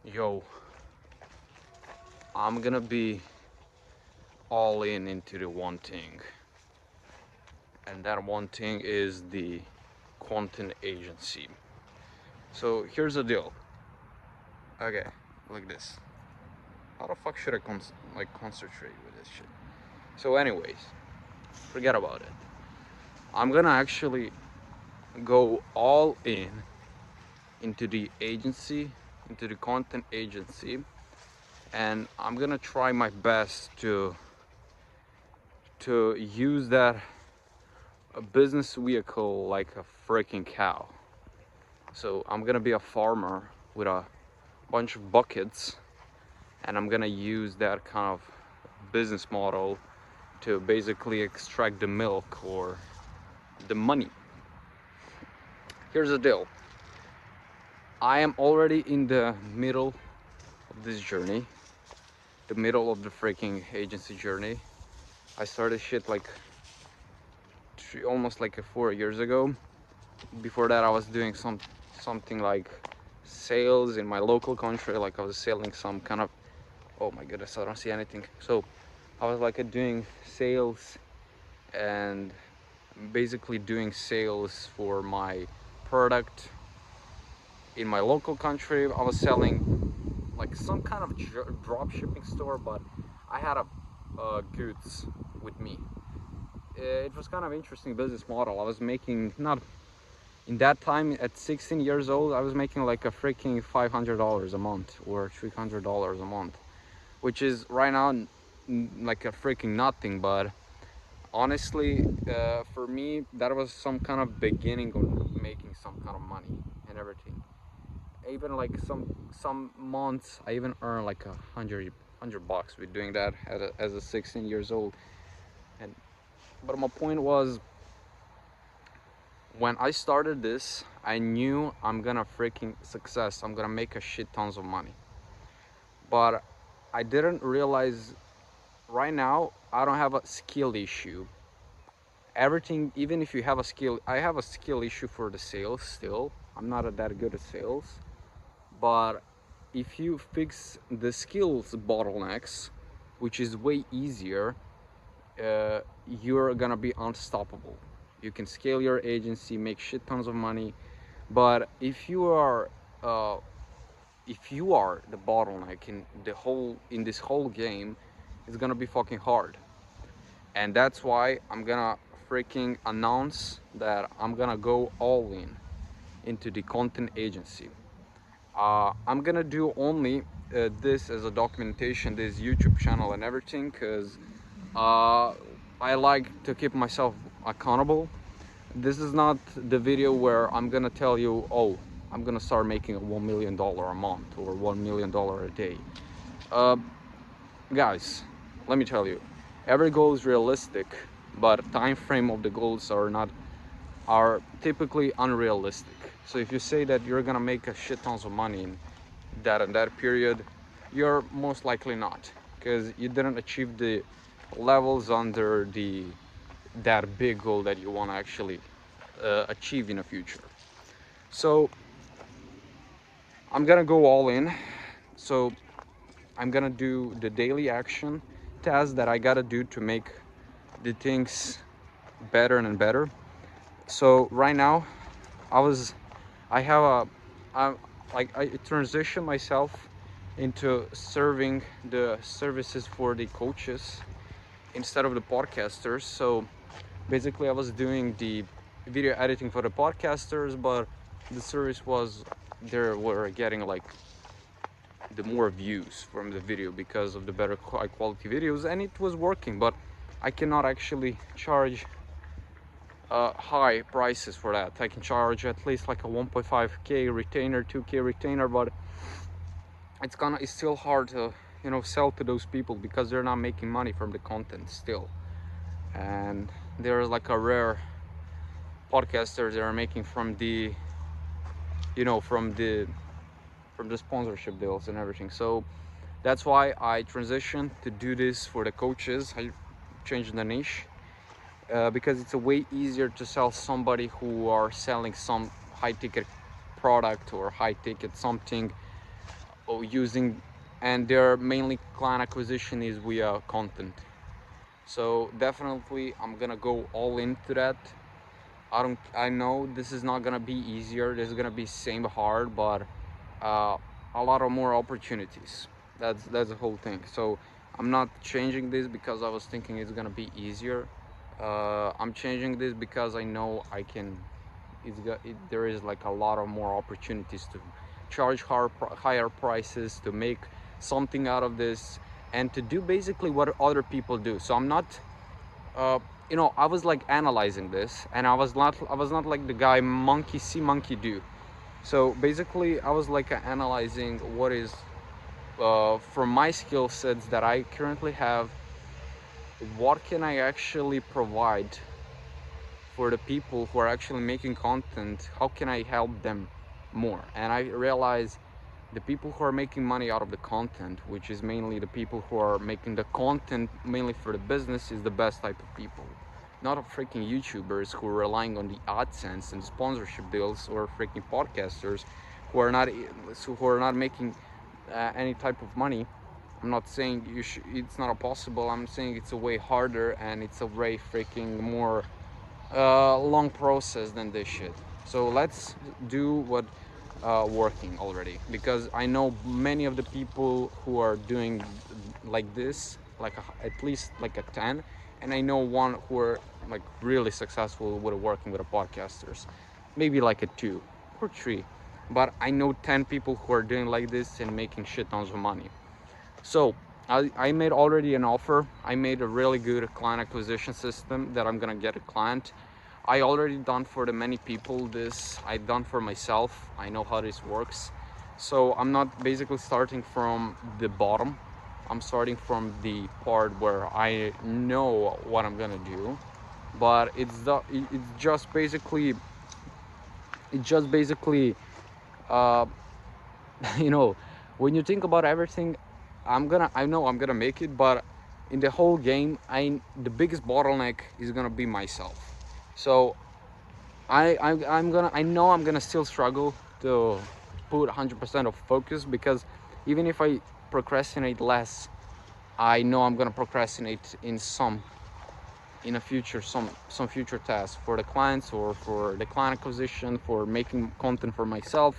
Yo, I'm gonna be all in into the one thing, and that one thing is the content agency. So here's the deal. Okay, like this. How the fuck should I concentrate with this shit? So, anyways, forget about it. I'm gonna actually go all in into the agency, into the content agency, and I'm gonna try my best to use that a business vehicle like a freaking cow. So I'm gonna be a farmer with a bunch of buckets, and I'm gonna use that kind of business model to basically extract the milk or the money. Here's the deal. I am already in the middle of this journey, the middle of the freaking agency journey. I started shit like almost like 4 years ago. Before that, I was doing something like sales in my local country. Like I was selling some kind of, oh my goodness, I don't see anything. So I was like doing sales and basically doing sales for my product in my local country. I was selling like some kind of drop shipping store, but I had a goods with me. It was kind of interesting business model. I was making, not in that time, at 16 years old, I was making like a freaking $500 a month or $300 a month, which is right now like a freaking nothing. But honestly, for me, that was some kind of beginning of making some kind of money and everything. Even like some months, I even earned like hundred bucks with doing that as a 16 years old. And but my point was, when I started this, I knew I'm gonna freaking success. I'm gonna make a shit tons of money. But I didn't realize right now I don't have a skill issue. Everything, even if you have a skill, I have a skill issue for the sales still. I'm not that good at sales. But if you fix the skills bottlenecks, which is way easier, you're gonna be unstoppable. You can scale your agency, make shit tons of money. But uh, if you are the bottleneck in this whole game, it's gonna be fucking hard. And that's why I'm gonna freaking announce that I'm gonna go all in into the content agency. I'm gonna do only this as a documentation, this YouTube channel and everything, because uh, I like to keep myself accountable. This is not the video where I'm gonna tell you, oh, I'm gonna start making $1 million a month or $1 million a day. Uh, Guys, let me tell you, every goal is realistic, but time frame of the goals are typically unrealistic. So if you say that you're gonna make a shit tons of money in that and that period, you're most likely not, because you didn't achieve the levels under the that big goal that you want to actually achieve in the future. So I'm gonna go all in. So I'm gonna do the daily action tasks that I gotta do to make the things better and better. So right now, I was, I have a, I I transition myself into serving the services for the coaches instead of the podcasters. So basically, I was doing the video editing for the podcasters, but the service was they were getting like the more views from the video because of the better high quality videos, and it was working. But I cannot actually charge high prices for that. I can charge at least like a 1.5k retainer, 2k retainer, but it's still hard to sell to those people because they're not making money from the content still. And there's like a rare podcasters that are making from the from the sponsorship deals and everything. So that's why I transitioned to do this for the coaches. I changed the niche because it's a way easier to sell somebody who are selling some high ticket product or high ticket something using, and their mainly client acquisition is via content. So definitely I'm gonna go all into that. I know this is not gonna be easier, this is gonna be same hard, but uh, a lot of more opportunities. That's the whole thing. So I'm not changing this because I was thinking it's gonna be easier. I'm changing this because I know I can. There is like a lot of more opportunities to charge higher prices, to make something out of this, and to do basically what other people do. So I'm not I was like analyzing this, and I was not like the guy monkey see monkey do. So basically I was like analyzing what is from my skill sets that I currently have, what can I actually provide for the people who are actually making content, how can I help them more. And I realize the people who are making money out of the content, which is mainly the people who are making the content mainly for the business, is the best type of people. Not a freaking YouTubers who are relying on the AdSense and sponsorship deals, or freaking podcasters who are not making any type of money. I'm not saying it's not possible. I'm saying it's a way harder, and it's a way freaking more long process than this shit. So let's do what working already, because I know many of the people who are doing like this, like at least like a 10, and I know one who are like really successful with working with the podcasters, maybe like a 2 or 3, but I know 10 people who are doing like this and making shit tons of money. So I made already an offer. I made a really good client acquisition system that I'm gonna get a client. I already done for the many people this. I done for myself. I know how this works. So I'm not basically starting from the bottom. I'm starting from the part where I know what I'm gonna do. But it's just basically uh, you know, when you think about everything, I know I'm gonna make it, but in the whole game, the biggest bottleneck is gonna be myself. So I know I'm gonna still struggle to put 100% of focus, because even if I procrastinate less, I know I'm gonna procrastinate in a future, some future tasks for the clients, or for the client acquisition, for making content for myself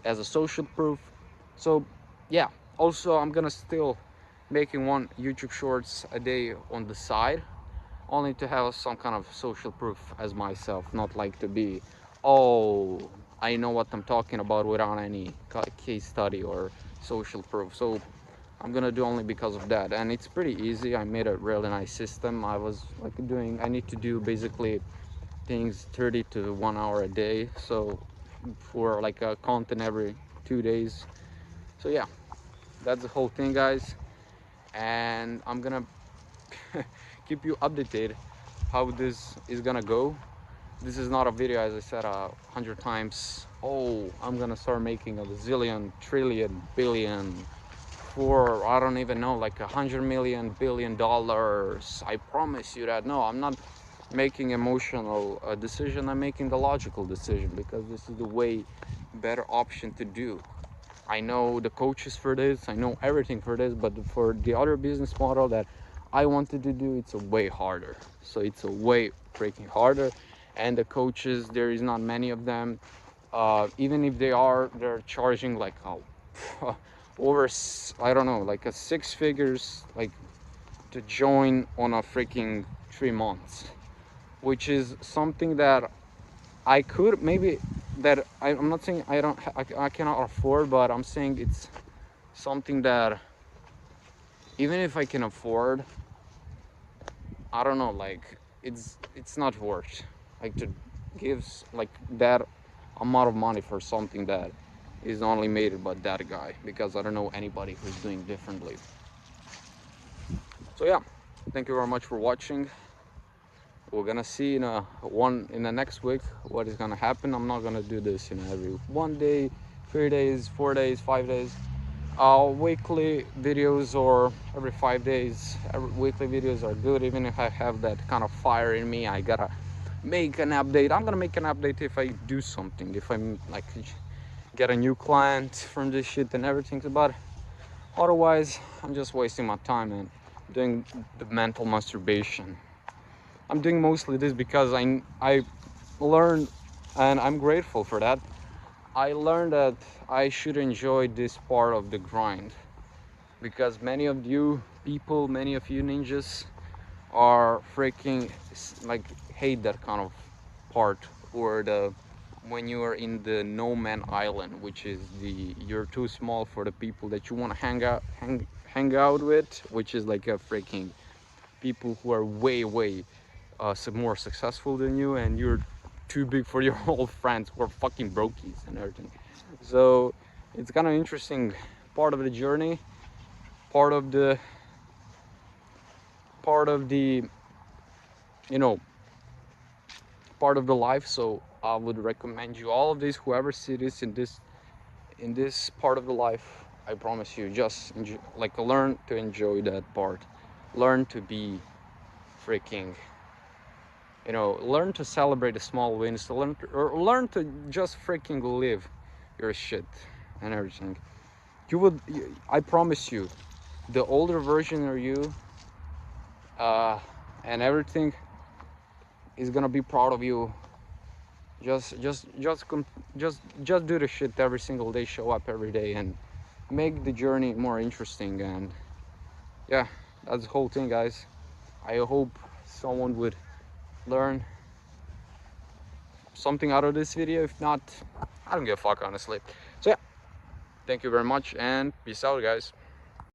as a social proof. So yeah, also I'm gonna still making one YouTube shorts a day on the side, only to have some kind of social proof as myself, not like to be, oh, I know what I'm talking about without any case study or social proof. So I'm gonna do only because of that, and it's pretty easy. I made a really nice system. I need to do basically things 30 to 1 hour a day, so for like a content every 2 days. So yeah, that's the whole thing, guys, and I'm gonna keep you updated how this is gonna go. This is not a video, as I said 100 times, oh, I'm gonna start making a zillion, trillion, billion, for I don't even know, like 100 million, $1 billion. I promise you that. No, I'm not making emotional decision. I'm making the logical decision, because this is the way better option to do. I know the coaches for this, I know everything for this, but for the other business model that I wanted to do, it's a way harder. So it's a way freaking harder, and the coaches, there is not many of them. Even if they're charging like over, I don't know, like a 6 figures, like to join on a freaking 3 months, which is something that I could maybe, I'm not saying I cannot afford, but I'm saying it's something that even if I can afford, I don't know, like it's not worth like to give like that amount of money for something that is only made by that guy, because I don't know anybody who's doing differently. So yeah, thank you very much for watching. We're gonna see in the next week what is gonna happen. I'm not gonna do this every 1 day, 3 days, 4 days, 5 days. Weekly videos, or every 5 days. Weekly videos are good, even if I have that kind of fire in me. I gotta make an update. I'm gonna make an update if I do something, if I'm like get a new client from this shit and everything, but otherwise I'm just wasting my time and doing the mental masturbation. I'm doing mostly this because I learned, and I'm grateful for that. I learned that I should enjoy this part of the grind, because many of you people, many of you ninjas are freaking like hate that kind of part, or the when you are in the no man island, which is the you're too small for the people that you want to hang out with, which is like a freaking people who are way more successful than you, and you're too big for your old friends who are fucking brokies and everything. So it's kind of interesting part of the journey, part of the part of the you know part of the life. So I would recommend you all of this, whoever sees this in this part of the life. I promise you, just enjoy, like learn to enjoy that part, learn to be freaking, learn to celebrate the small wins, to learn to just freaking live your shit and everything. I promise you, the older version of you, and everything is gonna be proud of you. Just do the shit every single day, show up every day, and make the journey more interesting. And yeah, that's the whole thing, guys. I hope someone would learn something out of this video. If not, I don't give a fuck, honestly. So yeah, thank you very much, and peace out, guys.